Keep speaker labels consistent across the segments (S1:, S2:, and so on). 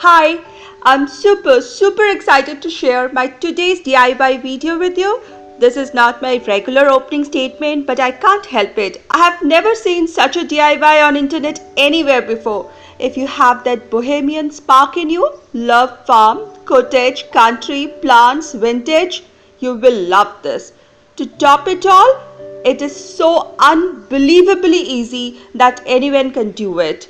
S1: Hi, I'm super excited to share my today's DIY video with you. This is not my regular opening statement, but I can't help it. I have never seen such a DIY on internet anywhere before. If you have that bohemian spark in you, love farm, cottage, country, plants, vintage, you will love this. To top it all, it is so unbelievably easy that anyone can do it.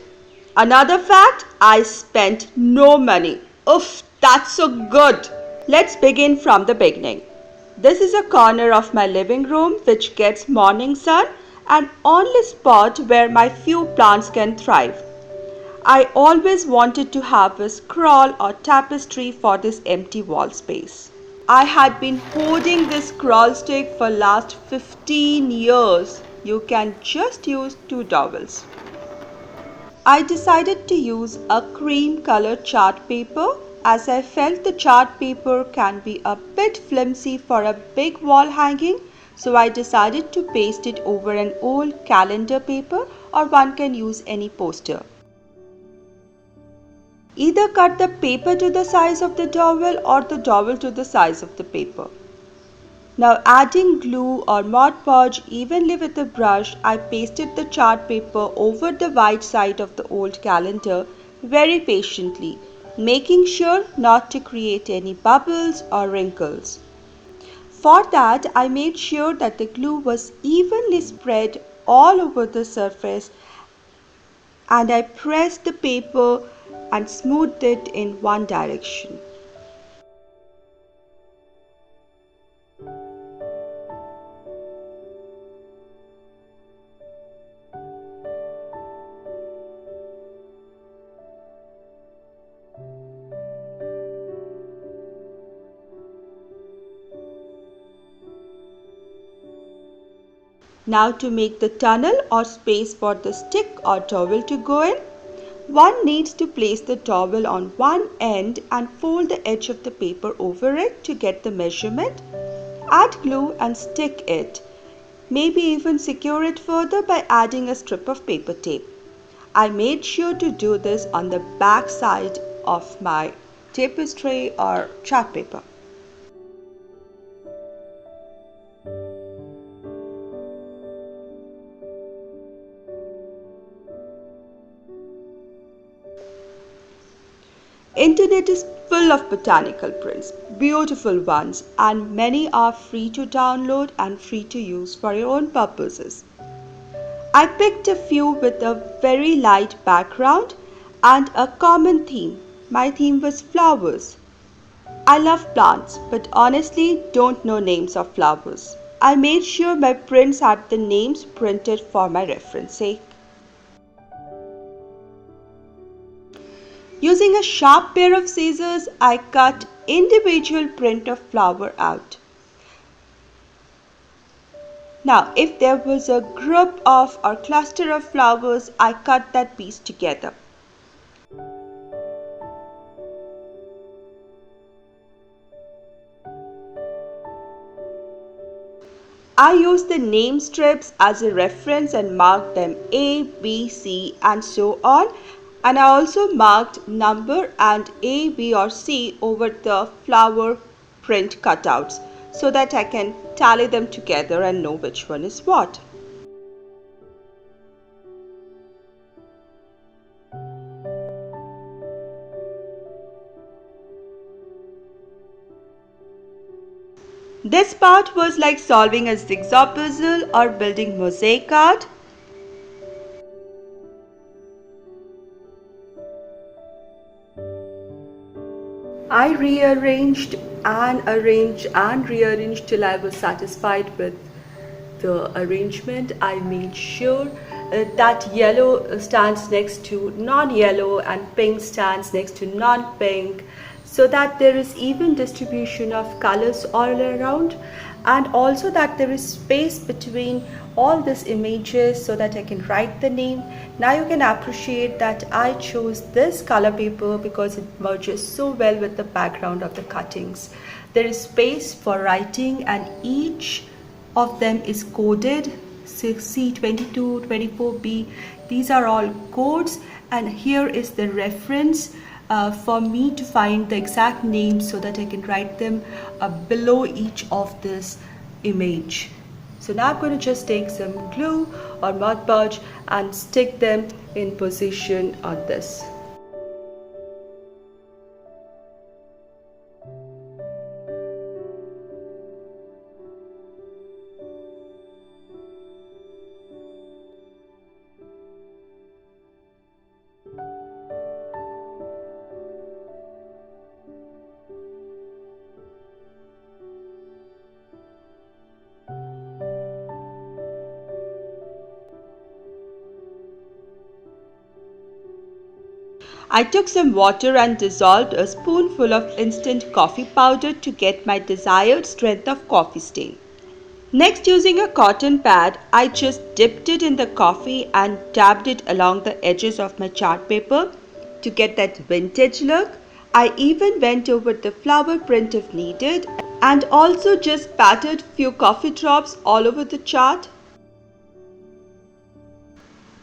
S1: Another fact, I spent no money. Oof, that's so good. Let's begin from the beginning. This is a corner of my living room which gets morning sun and only spot where my few plants can thrive. I always wanted to have a scroll or tapestry for this empty wall space. I had been hoarding this scroll stick for last 15 years. You can just use 2 towels. I decided to use a cream colored chart paper as I felt the chart paper can be a bit flimsy for a big wall hanging, so I decided to paste it over an old calendar paper, or one can use any poster. Either cut the paper to the size of the dowel or the dowel to the size of the paper. Now adding glue or Mod Podge evenly with a brush, I pasted the chart paper over the white side of the old calendar very patiently, making sure not to create any bubbles or wrinkles. For that, I made sure that the glue was evenly spread all over the surface, and I pressed the paper and smoothed it in one direction. Now to make the tunnel or space for the stick or towel to go in, one needs to place the towel on one end and fold the edge of the paper over it to get the measurement. Add glue and stick it. Maybe even secure it further by adding a strip of paper tape. I made sure to do this on the back side of my tapestry or chart paper. Internet is full of botanical prints, beautiful ones, and many are free to download and free to use for your own purposes. I picked a few with a very light background and a common theme. My theme was flowers. I love plants, but honestly don't know names of flowers. I made sure my prints had the names printed for my reference sake. Using a sharp pair of scissors, I cut individual print of flower out. Now, if there was a group of or cluster of flowers, I cut that piece together. I used the name strips as a reference and marked them A, B, C and so on. And I also marked number and A, B or C over the flower print cutouts so that I can tally them together and know which one is what. This part was like solving a jigsaw puzzle or building mosaic art. I rearranged and arranged and rearranged till I was satisfied with the arrangement. I made sure that yellow stands next to non-yellow and pink stands next to non-pink, so that there is even distribution of colors all around, and also that there is space between all these images so that I can write the name. Now you can appreciate that I chose this color paper because it merges so well with the background of the cuttings. There is space for writing and each of them is coded. C22, 24B, these are all codes, and here is the reference for me to find the exact names so that I can write them below each of this image. So now I'm going to just take some glue or Mod Podge and stick them in position on this. I took some water and dissolved a spoonful of instant coffee powder to get my desired strength of coffee stain. Next, using a cotton pad, I just dipped it in the coffee and dabbed it along the edges of my chart paper to get that vintage look. I even went over the flower print if needed and also just patted few coffee drops all over the chart.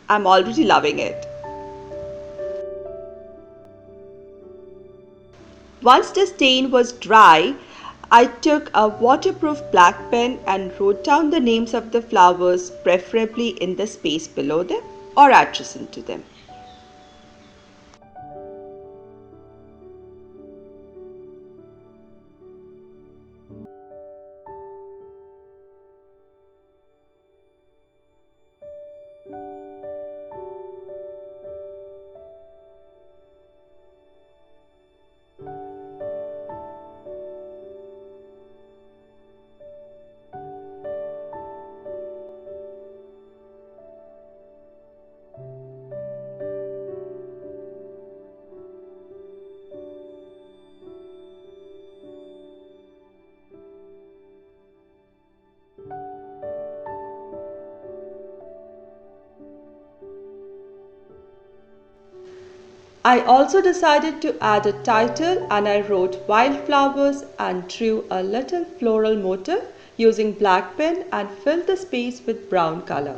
S1: I'm already loving it. Once the stain was dry, I took a waterproof black pen and wrote down the names of the flowers, preferably in the space below them or adjacent to them. I also decided to add a title and I wrote wildflowers and drew a little floral motif using black pen and filled the space with brown color.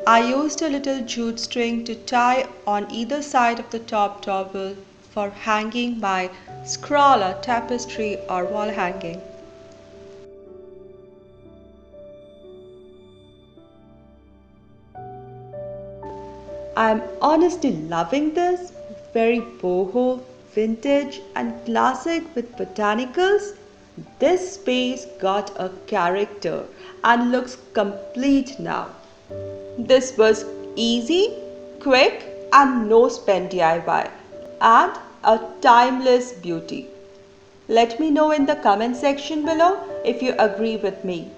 S1: I used a little jute string to tie on either side of the top towel for hanging my scroll or tapestry or wall hanging. I'm honestly loving this, very boho, vintage and classic with botanicals. This space got a character and looks complete now. This was easy, quick and no spend DIY and a timeless beauty. Let me know in the comment section below if you agree with me.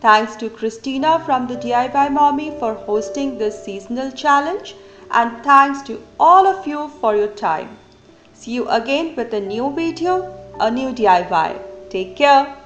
S1: Thanks to Christina from the DIY Mommy for hosting this seasonal challenge and thanks to all of you for your time. See you again with a new video, a new DIY. Take care.